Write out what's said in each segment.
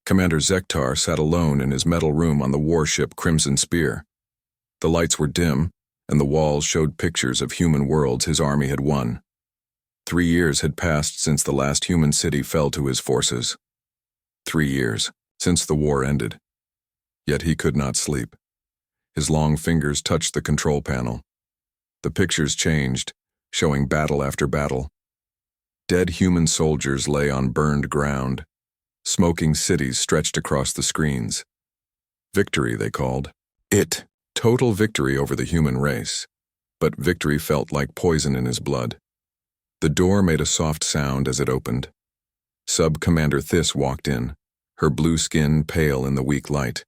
Commander Zektar sat alone in his metal room on the warship Crimson Spear. The lights were dim, and the walls showed pictures of human worlds his army had won. 3 years had passed since the last human city fell to his forces. 3 years since the war ended. Yet he could not sleep. His long fingers touched the control panel. The pictures changed, showing battle after battle. Dead human soldiers lay on burned ground. Smoking cities stretched across the screens. Victory, they called it. Total victory over the human race. But victory felt like poison in his blood. The door made a soft sound as it opened. Sub-Commander Thys walked in, her blue skin pale in the weak light.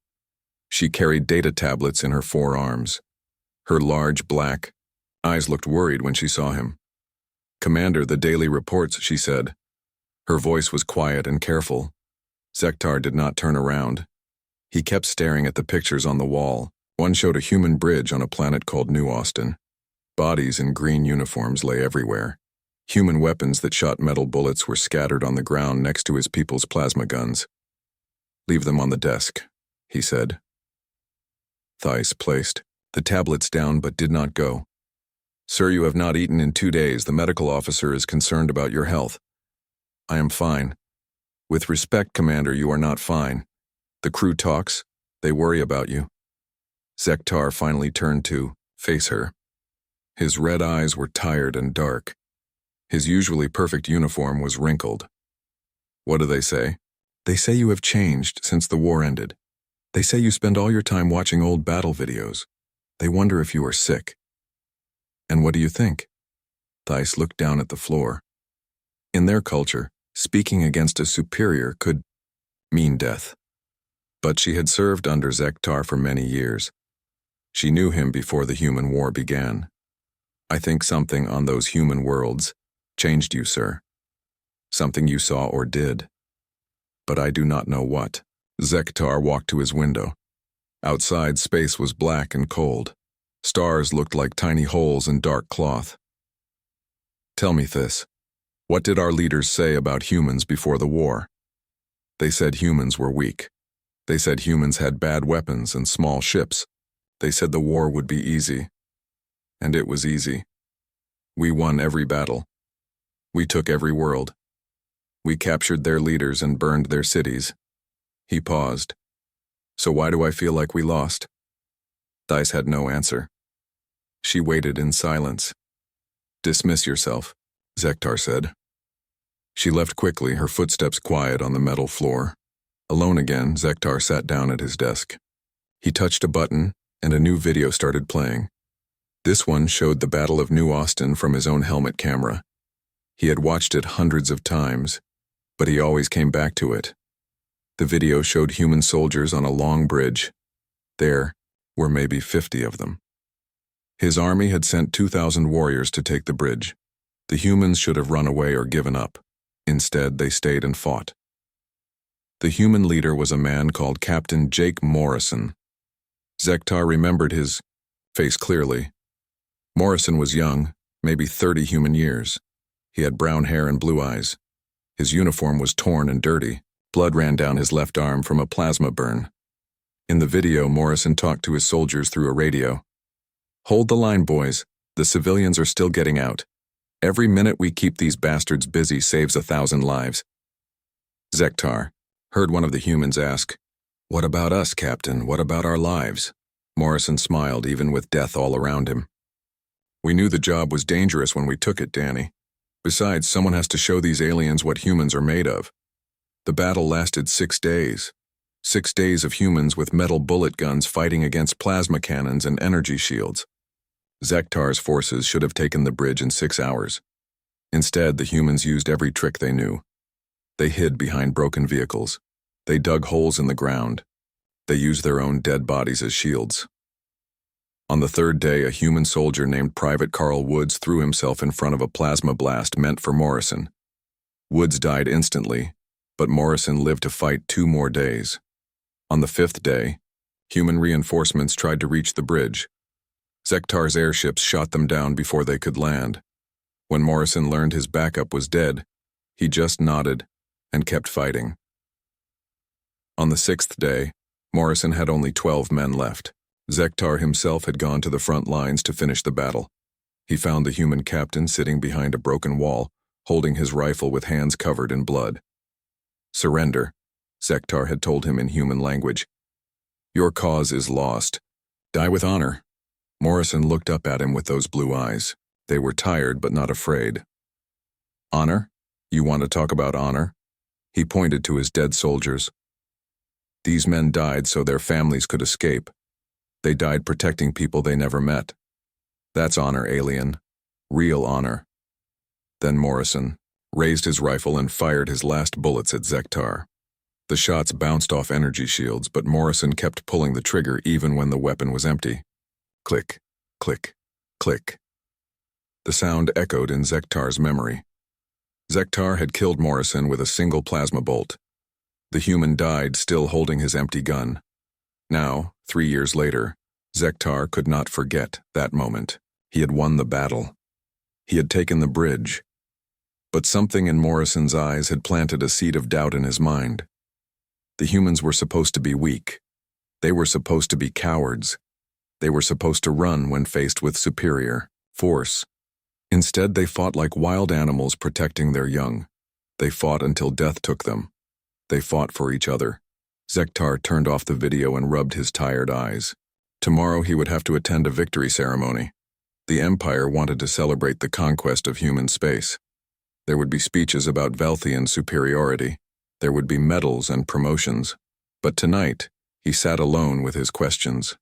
She carried data tablets in her forearms. Her large black eyes looked worried when she saw him. "Commander, the daily reports," she said. Her voice was quiet and careful. Zektar did not turn around. He kept staring at the pictures on the wall. One showed a human bridge on a planet called New Austin. Bodies in green uniforms lay everywhere. Human weapons that shot metal bullets were scattered on the ground next to his people's plasma guns. "Leave them on the desk," he said. Thys placed the tablets down but did not go. "Sir, you have not eaten in 2 days. The medical officer is concerned about your health." "I am fine." "With respect, Commander, you are not fine. The crew talks. They worry about you." Zektar finally turned to face her. His red eyes were tired and dark. His usually perfect uniform was wrinkled. "What do they say?" "They say you have changed since the war ended. They say you spend all your time watching old battle videos. They wonder if you are sick." "And what do you think?" Thys looked down at the floor. In their culture, speaking against a superior could mean death. But she had served under Zektar for many years. She knew him before the human war began. "I think something on those human worlds changed you, sir. Something you saw or did. But I do not know what." Zektar walked to his window. Outside, space was black and cold. Stars looked like tiny holes in dark cloth. "Tell me this. What did our leaders say about humans before the war?" "They said humans were weak. They said humans had bad weapons and small ships. They said the war would be easy. And it was easy. We won every battle. We took every world. We captured their leaders and burned their cities." He paused. "So why do I feel like we lost?" Thys had no answer. She waited in silence. "Dismiss yourself," Zektar said. She left quickly, her footsteps quiet on the metal floor. Alone again, Zektar sat down at his desk. He touched a button, and a new video started playing. This one showed the Battle of New Austin from his own helmet camera. He had watched it hundreds of times, but he always came back to it. The video showed human soldiers on a long bridge. There were maybe 50 of them. His army had sent 2,000 warriors to take the bridge. The humans should have run away or given up. Instead, they stayed and fought. The human leader was a man called Captain Jake Morrison. Zektar remembered his face clearly. Morrison was young, maybe 30 human years. He had brown hair and blue eyes. His uniform was torn and dirty. Blood ran down his left arm from a plasma burn. In the video, Morrison talked to his soldiers through a radio. "Hold the line, boys. The civilians are still getting out. Every minute we keep these bastards busy saves 1,000 lives." Zektar heard one of the humans ask, "What about us, Captain? What about our lives?" Morrison smiled, even with death all around him. "We knew the job was dangerous when we took it, Danny. Besides, someone has to show these aliens what humans are made of. The battle lasted 6 days. 6 days of humans with metal bullet guns fighting against plasma cannons and energy shields. Zektar's forces should have taken the bridge in 6 hours. Instead, the humans used every trick they knew. They hid behind broken vehicles. They dug holes in the ground. They used their own dead bodies as shields. On the 3rd day, a human soldier named Private Carl Woods threw himself in front of a plasma blast meant for Morrison. Woods died instantly, but Morrison lived to fight 2 more days. On the 5th day, human reinforcements tried to reach the bridge. Zektar's airships shot them down before they could land. When Morrison learned his backup was dead, he just nodded and kept fighting. On the sixth day, Morrison had only 12 men left. Zektar himself had gone to the front lines to finish the battle. He found the human captain sitting behind a broken wall, holding his rifle with hands covered in blood. "Surrender," Zektar had told him in human language. "Your cause is lost. Die with honor." Morrison looked up at him with those blue eyes. They were tired but not afraid. "Honor? You want to talk about honor?" He pointed to his dead soldiers. "These men died so their families could escape. They died protecting people they never met. That's honor, alien. Real honor." Then Morrison raised his rifle and fired his last bullets at Zektar. The shots bounced off energy shields, but Morrison kept pulling the trigger even when the weapon was empty. Click, click, click. The sound echoed in Zektar's memory. Zektar had killed Morrison with a single plasma bolt. The human died still holding his empty gun. Now, 3 years later, Zektar could not forget that moment. He had won the battle. He had taken the bridge. But something in Morrison's eyes had planted a seed of doubt in his mind. The humans were supposed to be weak. They were supposed to be cowards. They were supposed to run when faced with superior force. Instead, they fought like wild animals protecting their young. They fought until death took them. They fought for each other. Zektar turned off the video and rubbed his tired eyes. Tomorrow he would have to attend a victory ceremony. The Empire wanted to celebrate the conquest of human space. There would be speeches about Velthian superiority. There would be medals and promotions. But tonight, he sat alone with his questions.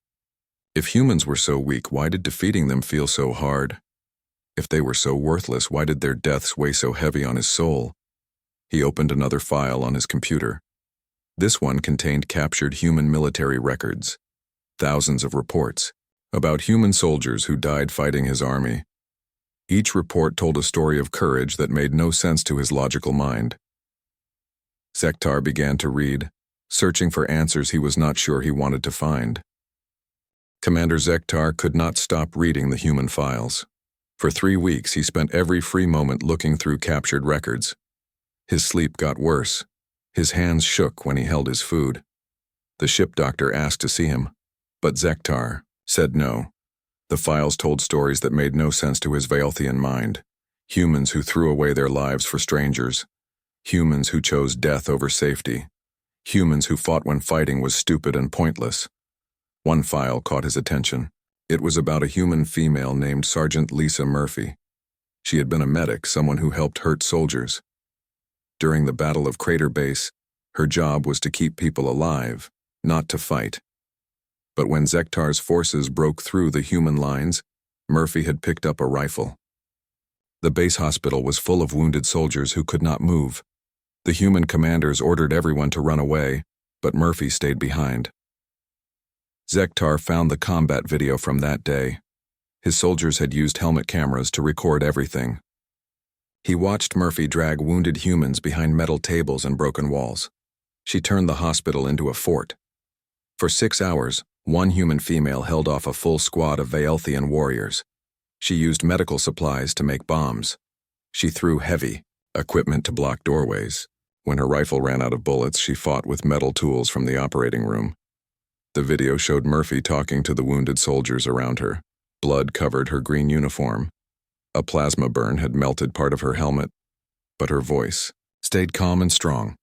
If humans were so weak, why did defeating them feel so hard? If they were so worthless, why did their deaths weigh so heavy on his soul? He opened another file on his computer. This one contained captured human military records. Thousands of reports about human soldiers who died fighting his army. Each report told a story of courage that made no sense to his logical mind. Zektar began to read, searching for answers he was not sure he wanted to find. Commander Zektar could not stop reading the human files. For 3 weeks, he spent every free moment looking through captured records. His sleep got worse. His hands shook when he held his food. The ship doctor asked to see him, but Zektar said no. The files told stories that made no sense to his Velthian mind. Humans who threw away their lives for strangers. Humans who chose death over safety. Humans who fought when fighting was stupid and pointless. One file caught his attention. It was about a human female named Sergeant Lisa Murphy. She had been a medic, someone who helped hurt soldiers. During the Battle of Crater Base, her job was to keep people alive, not to fight. But when Zektar's forces broke through the human lines, Murphy had picked up a rifle. The base hospital was full of wounded soldiers who could not move. The human commanders ordered everyone to run away, but Murphy stayed behind. Zektar found the combat video from that day. His soldiers had used helmet cameras to record everything. He watched Murphy drag wounded humans behind metal tables and broken walls. She turned the hospital into a fort. For 6 hours, one human female held off a full squad of Velthian warriors. She used medical supplies to make bombs. She threw heavy equipment to block doorways. When her rifle ran out of bullets, she fought with metal tools from the operating room. The video showed Murphy talking to the wounded soldiers around her. Blood covered her green uniform. A plasma burn had melted part of her helmet, but her voice stayed calm and strong.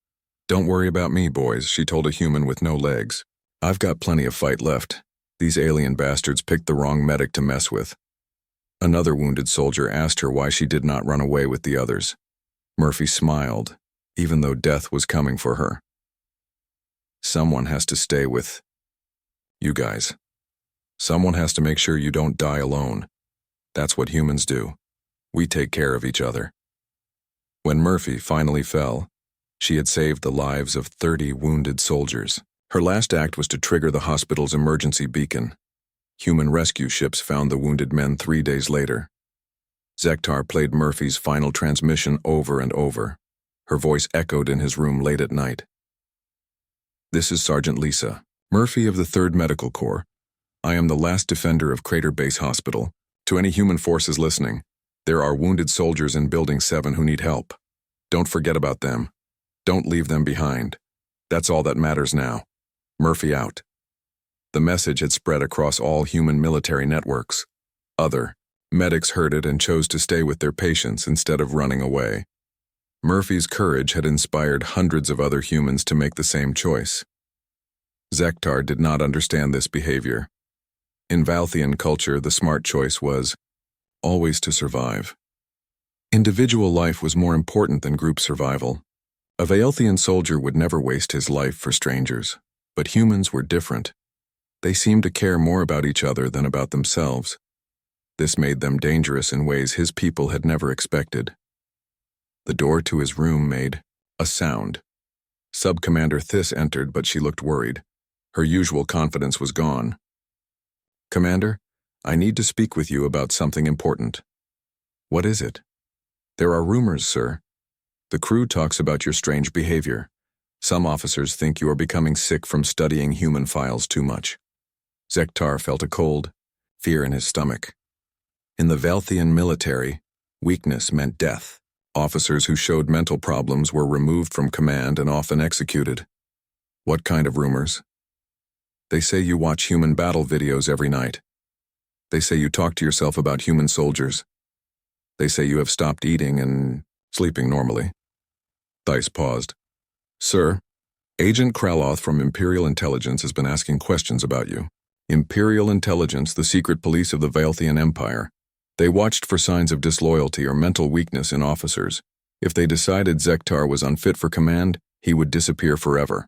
"Don't worry about me, boys," she told a human with no legs. "I've got plenty of fight left. These alien bastards picked the wrong medic to mess with." Another wounded soldier asked her why she did not run away with the others. Murphy smiled, even though death was coming for her. "Someone has to stay with you guys. Someone has to make sure you don't die alone. That's what humans do. We take care of each other." When Murphy finally fell, she had saved the lives of 30 wounded soldiers. Her last act was to trigger the hospital's emergency beacon. Human rescue ships found the wounded men 3 days later. Zektar played Murphy's final transmission over and over. Her voice echoed in his room late at night. "This is Sergeant Lisa Murphy of the 3rd Medical Corps. I am the last defender of Crater Base Hospital. To any human forces listening, there are wounded soldiers in Building 7 who need help. Don't forget about them. Don't leave them behind. That's all that matters now. Murphy out. The message had spread across all human military networks. Other medics heard it and chose to stay with their patients instead of running away. Murphy's courage had inspired hundreds of other humans to make the same choice. Zektar did not understand this behavior. In Valthian culture, the smart choice was always to survive. Individual life was more important than group survival. A Vaelthian soldier would never waste his life for strangers, but humans were different. They seemed to care more about each other than about themselves. This made them dangerous in ways his people had never expected. The door to his room made a sound. Sub-Commander Thys entered, but she looked worried. Her usual confidence was gone. "Commander, I need to speak with you about something important." "What is it?" "There are rumors, sir. The crew talks about your strange behavior. Some officers think you are becoming sick from studying human files too much." Zektar felt a cold fear in his stomach. In the Valthian military, weakness meant death. Officers who showed mental problems were removed from command and often executed. "What kind of rumors?" "They say you watch human battle videos every night. They say you talk to yourself about human soldiers. They say you have stopped eating and sleeping normally." Thys paused. "Sir, Agent Kraloth from Imperial Intelligence has been asking questions about you." Imperial Intelligence, the secret police of the Vaelthian Empire. They watched for signs of disloyalty or mental weakness in officers. If they decided Zektar was unfit for command, he would disappear forever.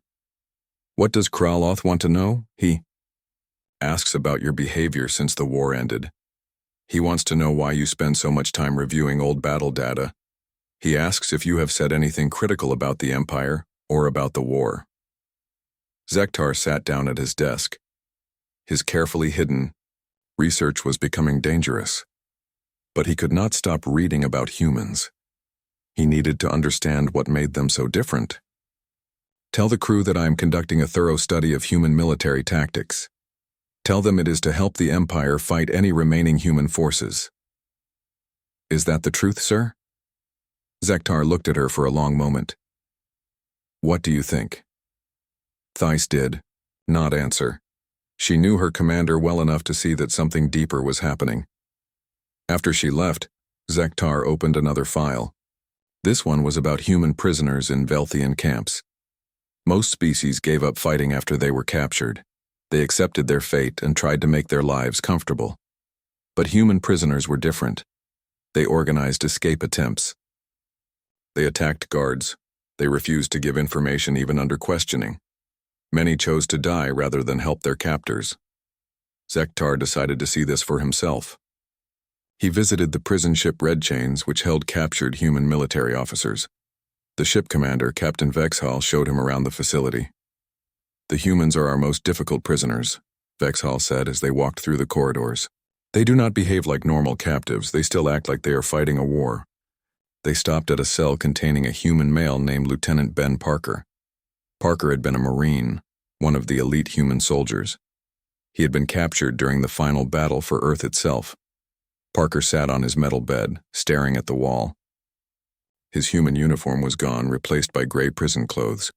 "What does Kraloth want to know?" He asks about your behavior since the war ended. He wants to know why you spend so much time reviewing old battle data. He asks if you have said anything critical about the Empire or about the war. Zektar sat down at his desk. His carefully hidden research was becoming dangerous. But he could not stop reading about humans. He needed to understand what made them so different. "Tell the crew that I am conducting a thorough study of human military tactics. Tell them it is to help the Empire fight any remaining human forces." "Is that the truth, sir?" Zektar looked at her for a long moment. "What do you think?" Thys did not answer. She knew her commander well enough to see that something deeper was happening. After she left, Zektar opened another file. This one was about human prisoners in Vaelthian camps. Most species gave up fighting after they were captured. They accepted their fate and tried to make their lives comfortable. But human prisoners were different. They organized escape attempts. They attacked guards. They refused to give information even under questioning. Many chose to die rather than help their captors. Zektar decided to see this for himself. He visited the prison ship Red Chains, which held captured human military officers. The ship commander, Captain Vexhall, showed him around the facility. "The humans are our most difficult prisoners," Vexhall said as they walked through the corridors. "They do not behave like normal captives. They still act like they are fighting a war." They stopped at a cell containing a human male named Lieutenant Ben Parker. Parker had been a Marine, one of the elite human soldiers. He had been captured during the final battle for Earth itself. Parker sat on his metal bed, staring at the wall. His human uniform was gone, replaced by gray prison clothes.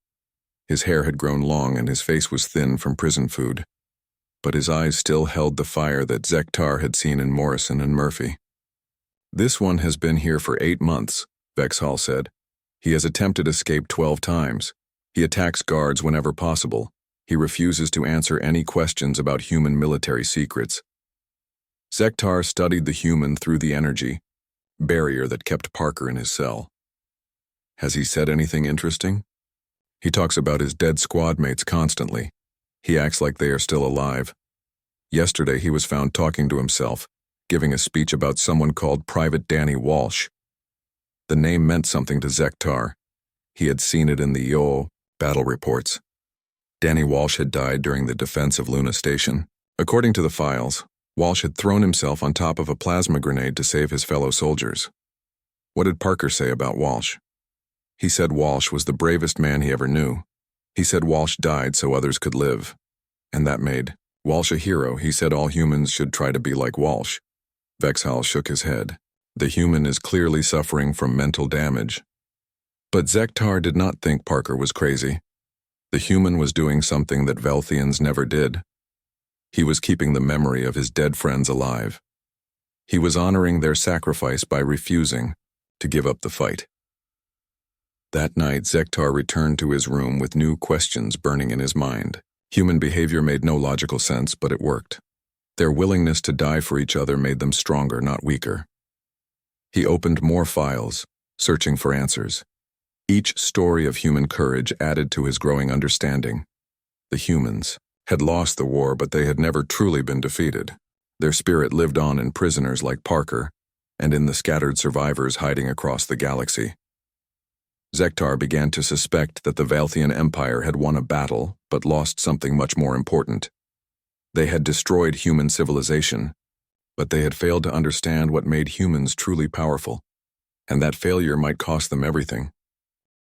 His hair had grown long and his face was thin from prison food. But his eyes still held the fire that Zektar had seen in Morrison and Murphy. "This one has been here for 8 months, Vexhall said. "He has attempted escape 12 times. He attacks guards whenever possible. He refuses to answer any questions about human military secrets." Zektar studied the human through the energy barrier that kept Parker in his cell. "Has he said anything interesting?" "He talks about his dead squad mates constantly. He acts like they are still alive. Yesterday he was found talking to himself, giving a speech about someone called Private Danny Walsh. The name meant something to Zektar. He had seen it in the Yo battle reports. Danny Walsh had died during the defense of Luna Station. According to the files, Walsh had thrown himself on top of a plasma grenade to save his fellow soldiers. What did Parker say about Walsh? He said Walsh was the bravest man he ever knew. He said Walsh died so others could live. And that made Walsh a hero. He said all humans should try to be like Walsh. Vexhall shook his head. The human is clearly suffering from mental damage. But Zektar did not think Parker was crazy. The human was doing something that Velthians never did. He was keeping the memory of his dead friends alive. He was honoring their sacrifice by refusing to give up the fight. That night, Zektar returned to his room with new questions burning in his mind. Human behavior made no logical sense, but it worked. Their willingness to die for each other made them stronger, not weaker. He opened more files, searching for answers. Each story of human courage added to his growing understanding. The humans had lost the war, but they had never truly been defeated. Their spirit lived on in prisoners like Parker and in the scattered survivors hiding across the galaxy. Zektar began to suspect that the Velthian Empire had won a battle but lost something much more important. They had destroyed human civilization, but they had failed to understand what made humans truly powerful, and that failure might cost them everything.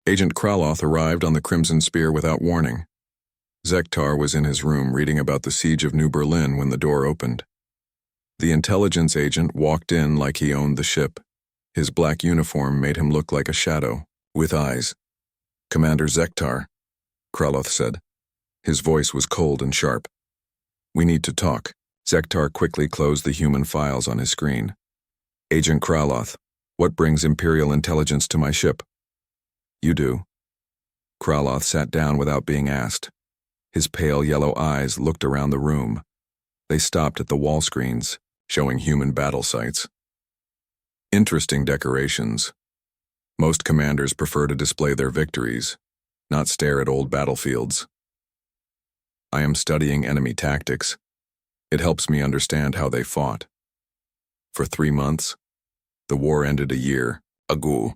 Agent Kraloth arrived on the Crimson Spear without warning. Zektar was in his room reading about the siege of New Berlin when the door opened. The intelligence agent walked in like he owned the ship. His black uniform made him look like a shadow, with eyes. "Commander Zektar," Kraloth said. His voice was cold and sharp. "We need to talk." Zektar quickly closed the human files on his screen. "Agent Kraloth, what brings Imperial intelligence to my ship?" "You do." Kraloth sat down without being asked. His pale yellow eyes looked around the room. They stopped at the wall screens, showing human battle sites. Interesting decorations. Most commanders prefer to display their victories, not stare at old battlefields. "I am studying enemy tactics. It helps me understand how they fought. For 3 months, the war ended a year ago.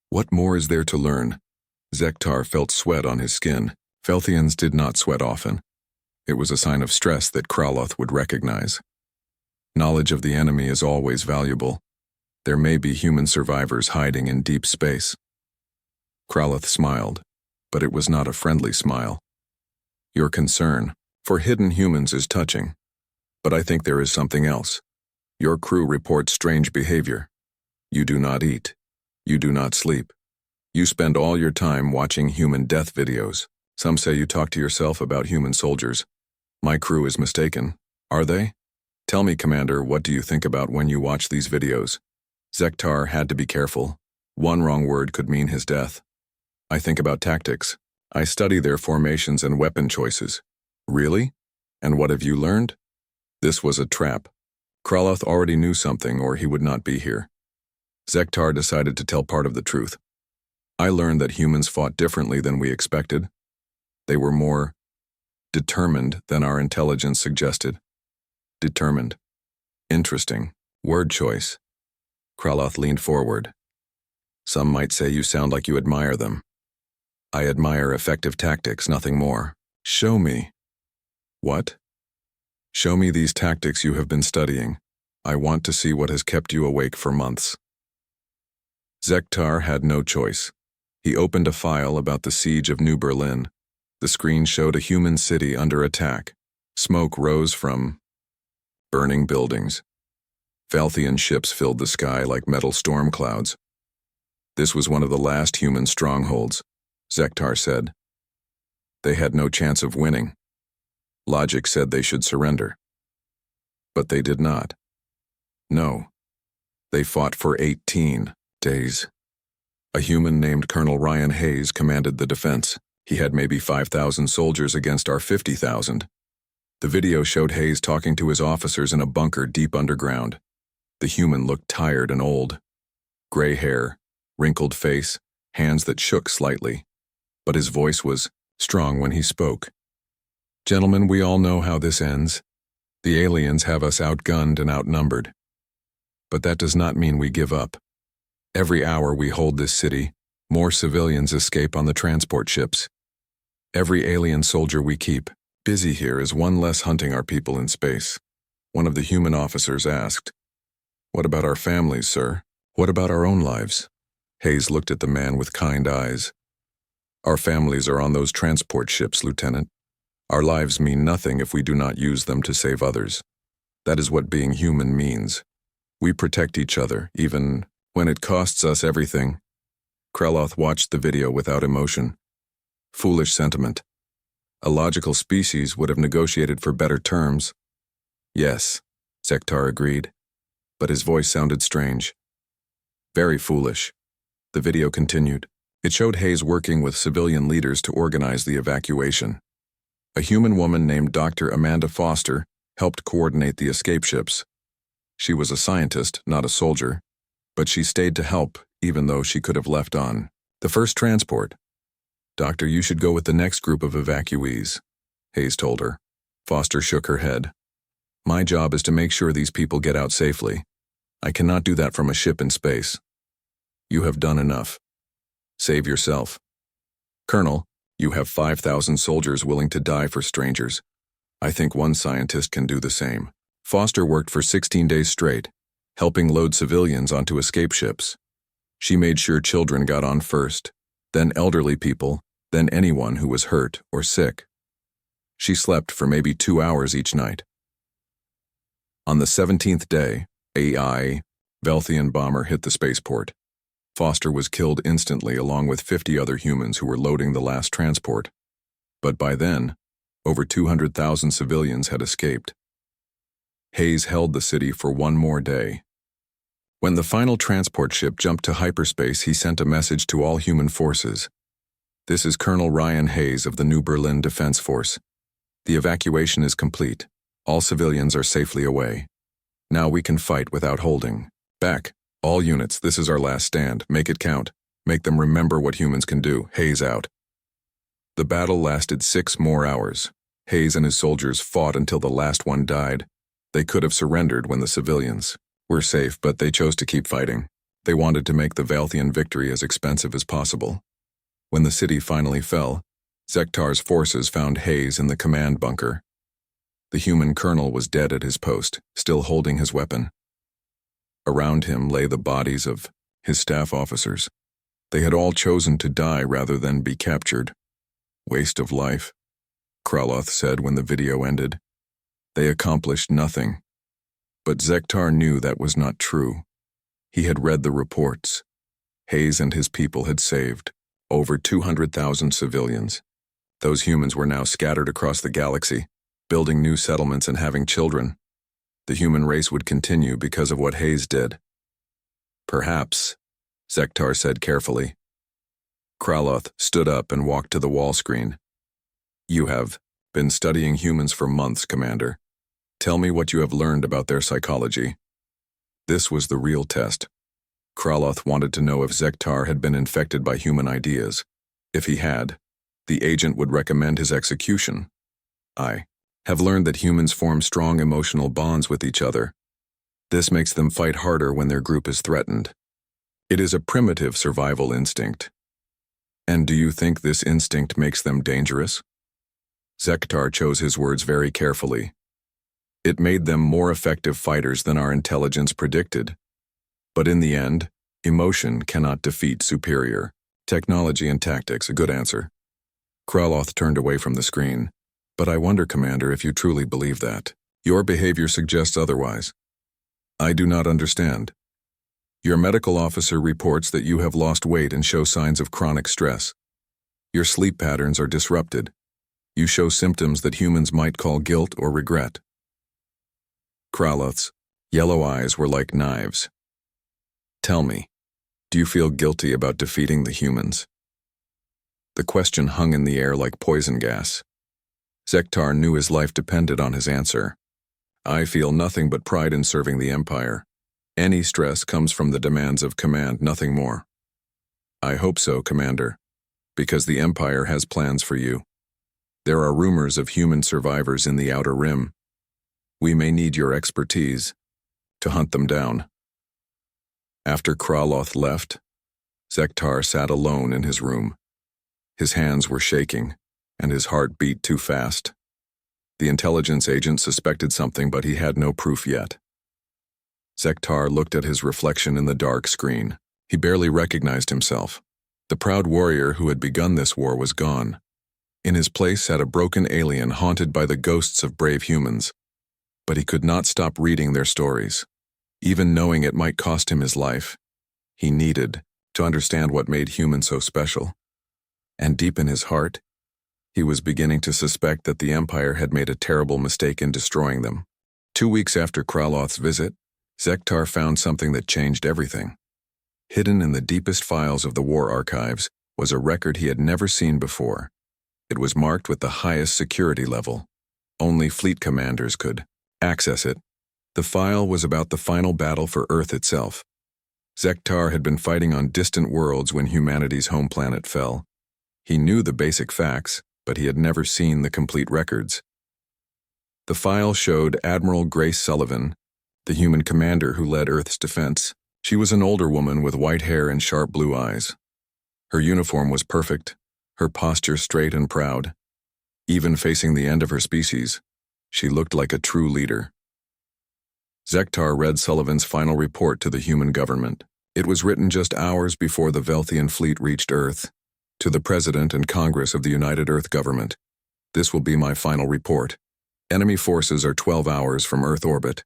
What more is there to learn?" Zektar felt sweat on his skin. Velthians did not sweat often. It was a sign of stress that Kraloth would recognize. Knowledge of the enemy is always valuable. There may be human survivors hiding in deep space. Kraloth smiled, but it was not a friendly smile. "Your concern for hidden humans is touching, but I think there is something else. Your crew reports strange behavior. You do not eat. You do not sleep. You spend all your time watching human death videos. Some say you talk to yourself about human soldiers. My crew is mistaken. Are they? Tell me, Commander, what do you think about when you watch these videos?" Zektar had to be careful. One wrong word could mean his death. "I think about tactics. I study their formations and weapon choices." "Really? And what have you learned?" This was a trap. Kraloth already knew something, or he would not be here. Zektar decided to tell part of the truth. "I learned that humans fought differently than we expected. They were more determined than our intelligence suggested." Determined. Interesting. Word choice. Kraloth leaned forward. "Some might say you sound like you admire them." "I admire effective tactics, nothing more." "Show me." "What?" "Show me these tactics you have been studying. I want to see what has kept you awake for months." Zektar had no choice. He opened a file about the siege of New Berlin. The screen showed a human city under attack. Smoke rose from burning buildings. Velthian ships filled the sky like metal storm clouds. "This was one of the last human strongholds," Zektar said. "They had no chance of winning. Logic said they should surrender. But they did not. No. They fought for 18 days. A human named Colonel Ryan Hayes commanded the defense. He had maybe 5,000 soldiers against our 50,000. The video showed Hayes talking to his officers in a bunker deep underground. The human looked tired and old. Gray hair, wrinkled face, hands that shook slightly. But his voice was strong when he spoke. "Gentlemen, we all know how this ends. The aliens have us outgunned and outnumbered. But that does not mean we give up. Every hour we hold this city, more civilians escape on the transport ships. Every alien soldier we keep busy here is one less hunting our people in space." One of the human officers asked, "What about our families, sir? What about our own lives?" Hayes looked at the man with kind eyes. "Our families are on those transport ships, Lieutenant. Our lives mean nothing if we do not use them to save others. That is what being human means. We protect each other, even when it costs us everything." Kraloth watched the video without emotion. "Foolish sentiment. A logical species would have negotiated for better terms. Yes, Zektar agreed, but his voice sounded strange. Very foolish. The video continued. It showed Hayes working with civilian leaders to organize the evacuation. A human woman named Dr. Amanda Foster helped coordinate the escape ships. She was a scientist, not a soldier, but she stayed to help, even though she could have left on the first transport. "Doctor, you should go with the next group of evacuees," Hayes told her. Foster shook her head. "My job is to make sure these people get out safely. I cannot do that from a ship in space. You have done enough. Save yourself. Colonel, you have 5,000 soldiers willing to die for strangers. I think one scientist can do the same." Foster worked for 16 days straight, helping load civilians onto escape ships. She made sure children got on first, then elderly people, then anyone who was hurt or sick. She slept for maybe 2 hours each night. On the 17th day, a Velthian bomber hit the spaceport. Foster was killed instantly along with 50 other humans who were loading the last transport. But by then, over 200,000 civilians had escaped. Hayes held the city for one more day. When the final transport ship jumped to hyperspace, he sent a message to all human forces. "This is Colonel Ryan Hayes of the New Berlin Defense Force. The evacuation is complete. All civilians are safely away. Now we can fight without holding back. All units, this is our last stand. Make it count. Make them remember what humans can do. Hayes out." The battle lasted 6 more hours. Hayes and his soldiers fought until the last one died. They could have surrendered when the civilians were safe, but they chose to keep fighting. They wanted to make the Velthian victory as expensive as possible. When the city finally fell, Zektar's forces found Hayes in the command bunker. The human colonel was dead at his post, still holding his weapon. Around him lay the bodies of his staff officers. They had all chosen to die rather than be captured. "Waste of life," Kraloth said when the video ended. "They accomplished nothing." But Zektar knew that was not true. He had read the reports. Hayes and his people had saved over 200,000 civilians. Those humans were now scattered across the galaxy, building new settlements and having children. The human race would continue because of what Hayes did. "Perhaps," Zektar said carefully. Kraloth stood up and walked to the wall screen. "You have been studying humans for months, Commander. Tell me what you have learned about their psychology." This was the real test. Kraloth wanted to know if Zektar had been infected by human ideas. If he had, the agent would recommend his execution. "I have learned that humans form strong emotional bonds with each other. This makes them fight harder when their group is threatened. It is a primitive survival instinct." "And do you think this instinct makes them dangerous?" Zektar chose his words very carefully. "It made them more effective fighters than our intelligence predicted. But in the end, emotion cannot defeat superior technology and tactics." A good answer. Kraloth turned away from the screen. "But I wonder, Commander, if you truly believe that. Your behavior suggests otherwise." "I do not understand." "Your medical officer reports that you have lost weight and show signs of chronic stress. Your sleep patterns are disrupted. You show symptoms that humans might call guilt or regret." Kraloth's yellow eyes were like knives. "Tell me, do you feel guilty about defeating the humans?" The question hung in the air like poison gas. Zektar knew his life depended on his answer. "I feel nothing but pride in serving the Empire. Any stress comes from the demands of command, nothing more." "I hope so, Commander, because the Empire has plans for you. There are rumors of human survivors in the Outer Rim. We may need your expertise to hunt them down." After Kraloth left, Zektar sat alone in his room. His hands were shaking, and his heart beat too fast. The intelligence agent suspected something, but he had no proof yet. Zektar looked at his reflection in the dark screen. He barely recognized himself. The proud warrior who had begun this war was gone. In his place sat a broken alien haunted by the ghosts of brave humans. But he could not stop reading their stories. Even knowing it might cost him his life, he needed to understand what made humans so special. And deep in his heart, He was beginning to suspect that the Empire had made a terrible mistake in destroying them. 2 weeks after Kraloth's visit, Zektar found something that changed everything. Hidden in the deepest files of the war archives was a record he had never seen before. It was marked with the highest security level. Only fleet commanders could access it. The file was about the final battle for Earth itself. Zektar had been fighting on distant worlds when humanity's home planet fell. He knew the basic facts, but he had never seen the complete records. The file showed Admiral Grace Sullivan, the human commander who led Earth's defense. She was an older woman with white hair and sharp blue eyes. Her uniform was perfect, her posture straight and proud. Even facing the end of her species, she looked like a true leader. Zektar read Sullivan's final report to the human government. It was written just hours before the Velthian fleet reached Earth. To the President and Congress of the United Earth Government, this will be my final report. Enemy forces are 12 hours from Earth orbit.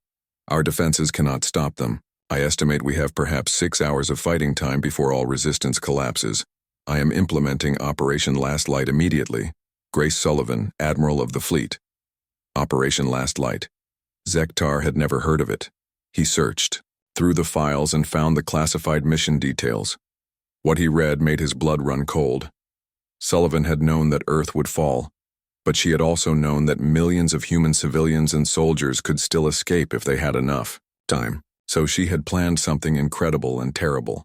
Our defenses cannot stop them. I estimate we have perhaps 6 hours of fighting time before all resistance collapses. I am implementing Operation Last Light immediately. Grace Sullivan, Admiral of the Fleet. Operation Last Light. Zektar had never heard of it. He searched through the files and found the classified mission details. What he read made his blood run cold. Sullivan had known that Earth would fall, but she had also known that millions of human civilians and soldiers could still escape if they had enough time. So she had planned something incredible and terrible.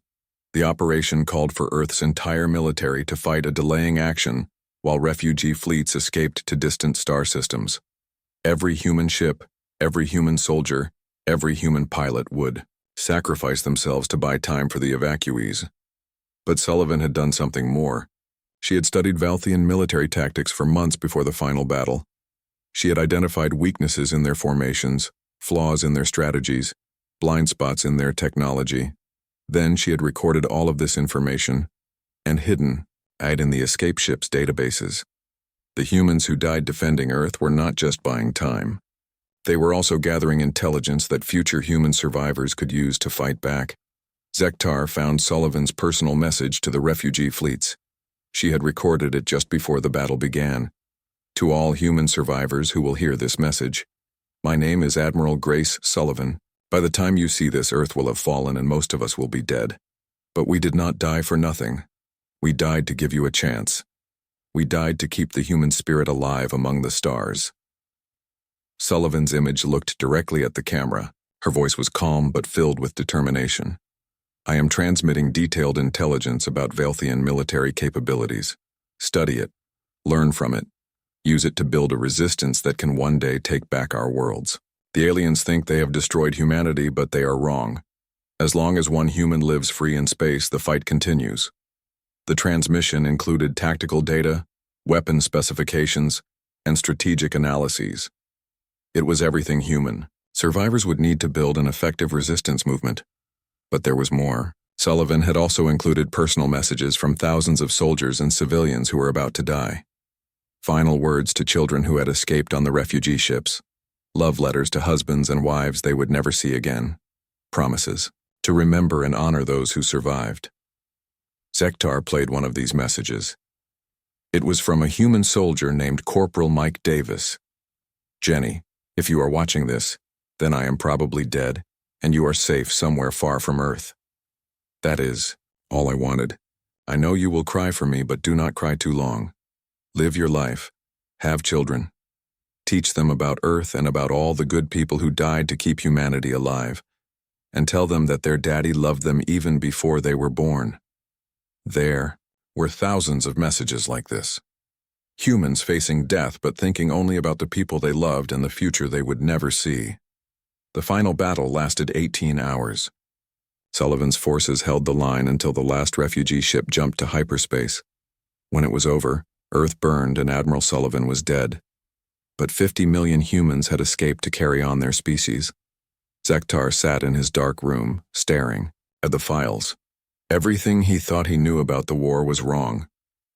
The operation called for Earth's entire military to fight a delaying action while refugee fleets escaped to distant star systems. Every human ship, every human soldier, every human pilot would sacrifice themselves to buy time for the evacuees. But Sullivan had done something more. She had studied Velthian military tactics for months before the final battle. She had identified weaknesses in their formations, flaws in their strategies, blind spots in their technology. Then she had recorded all of this information and hidden it in the escape ships' databases. The humans who died defending Earth were not just buying time. They were also gathering intelligence that future human survivors could use to fight back. Zektar found Sullivan's personal message to the refugee fleets. She had recorded it just before the battle began. To all human survivors who will hear this message, my name is Admiral Grace Sullivan. By the time you see this, Earth will have fallen and most of us will be dead. But we did not die for nothing. We died to give you a chance. We died to keep the human spirit alive among the stars. Sullivan's image looked directly at the camera. Her voice was calm but filled with determination. I am transmitting detailed intelligence about Velthian military capabilities. Study it. Learn from it. Use it to build a resistance that can one day take back our worlds. The aliens think they have destroyed humanity, but they are wrong. As long as one human lives free in space, the fight continues. The transmission included tactical data, weapon specifications, and strategic analyses. It was everything human. Survivors would need to build an effective resistance movement. But there was more. Sullivan had also included personal messages from thousands of soldiers and civilians who were about to die. Final words to children who had escaped on the refugee ships. Love letters to husbands and wives they would never see again. Promises to remember and honor those who survived. Zektar played one of these messages. It was from a human soldier named Corporal Mike Davis. Jenny, if you are watching this, then I am probably dead, and you are safe somewhere far from Earth. That is all I wanted. I know you will cry for me, but do not cry too long. Live your life. Have children. Teach them about Earth and about all the good people who died to keep humanity alive. And tell them that their daddy loved them even before they were born. There were thousands of messages like this. Humans facing death but thinking only about the people they loved and the future they would never see. The final battle lasted 18 hours. Sullivan's forces held the line until the last refugee ship jumped to hyperspace. When it was over, Earth burned and Admiral Sullivan was dead. But 50 million humans had escaped to carry on their species. Zektar sat in his dark room, staring at the files. Everything he thought he knew about the war was wrong.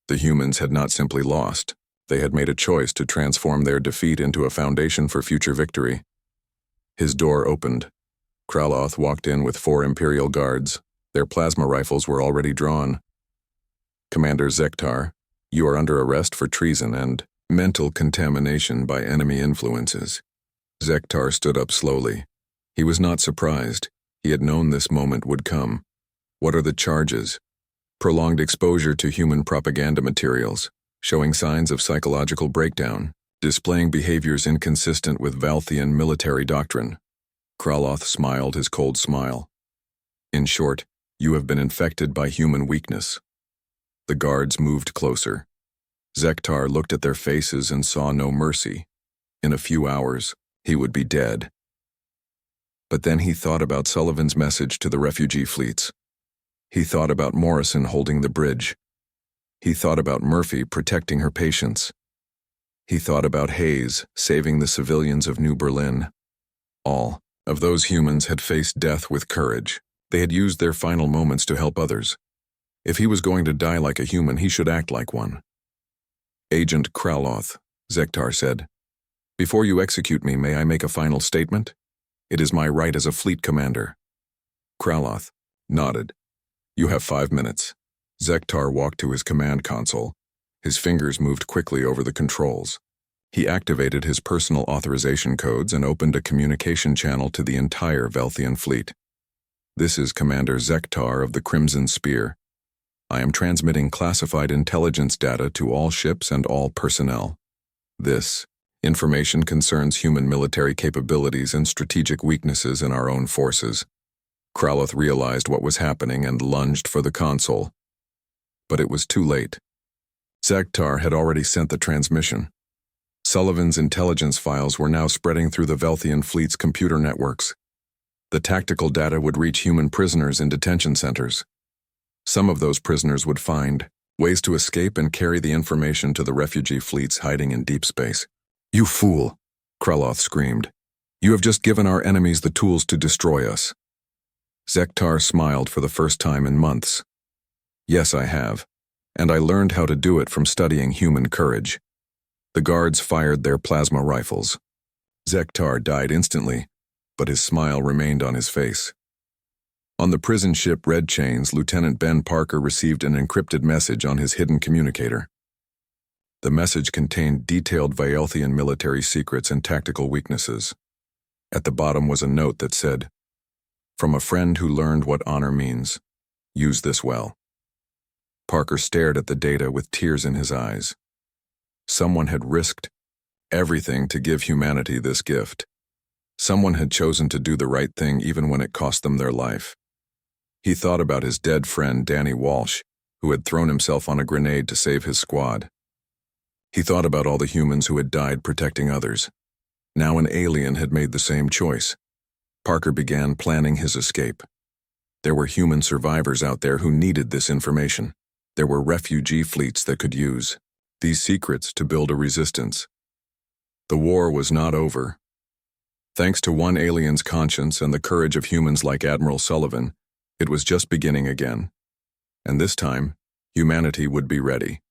The humans had not simply lost. They had made a choice to transform their defeat into a foundation for future victory. His door opened. Kraloth walked in with 4 Imperial guards. Their plasma rifles were already drawn. Commander Zektar, You are under arrest for treason and mental contamination by enemy influences. Zektar stood up slowly. He was not surprised. He had known this moment would come. What are the charges? Prolonged exposure to human propaganda materials, showing signs of psychological breakdown, displaying behaviors inconsistent with Valthian military doctrine. Kraloth smiled his cold smile. In short, you have been infected by human weakness. The guards moved closer. Zektar looked at their faces and saw no mercy. In a few hours, he would be dead. But then he thought about Sullivan's message to the refugee fleets. He thought about Morrison holding the bridge. He thought about Murphy protecting her patients. He thought about Hayes saving the civilians of New Berlin. All of those humans had faced death with courage. They had used their final moments to help others. If he was going to die like a human, he should act like one. Agent Kraloth, Zektar said, before you execute me, may I make a final statement? It is my right as a fleet commander. Kraloth nodded. You have 5 minutes. Zektar walked to his command console. His fingers moved quickly over the controls. He activated his personal authorization codes and opened a communication channel to the entire Valthian fleet. This is Commander Zektar of the Crimson Spear. I am transmitting classified intelligence data to all ships and all personnel. This information concerns human military capabilities and strategic weaknesses in our own forces. Kraloth realized what was happening and lunged for the console. But it was too late. Zektar had already sent the transmission. Sullivan's intelligence files were now spreading through the Valthian fleet's computer networks. The tactical data would reach human prisoners in detention centers. Some of those prisoners would find ways to escape and carry the information to the refugee fleets hiding in deep space. You fool, Kraloth screamed. You have just given our enemies the tools to destroy us. Zektar smiled for the first time in months. Yes, I have, and I learned how to do it from studying human courage. The guards fired their plasma rifles. Zektar died instantly, but his smile remained on his face. On the prison ship Red Chains, Lieutenant Ben Parker received an encrypted message on his hidden communicator. The message contained detailed Valthian military secrets and tactical weaknesses. At the bottom was a note that said, "From a friend who learned what honor means. Use this well." Parker stared at the data with tears in his eyes. Someone had risked everything to give humanity this gift. Someone had chosen to do the right thing even when it cost them their life. He thought about his dead friend Danny Walsh, who had thrown himself on a grenade to save his squad. He thought about all the humans who had died protecting others. Now an alien had made the same choice. Parker began planning his escape. There were human survivors out there who needed this information. There were refugee fleets that could use these secrets to build a resistance. The war was not over. Thanks to one alien's conscience and the courage of humans like Admiral Sullivan, it was just beginning again. And this time, humanity would be ready.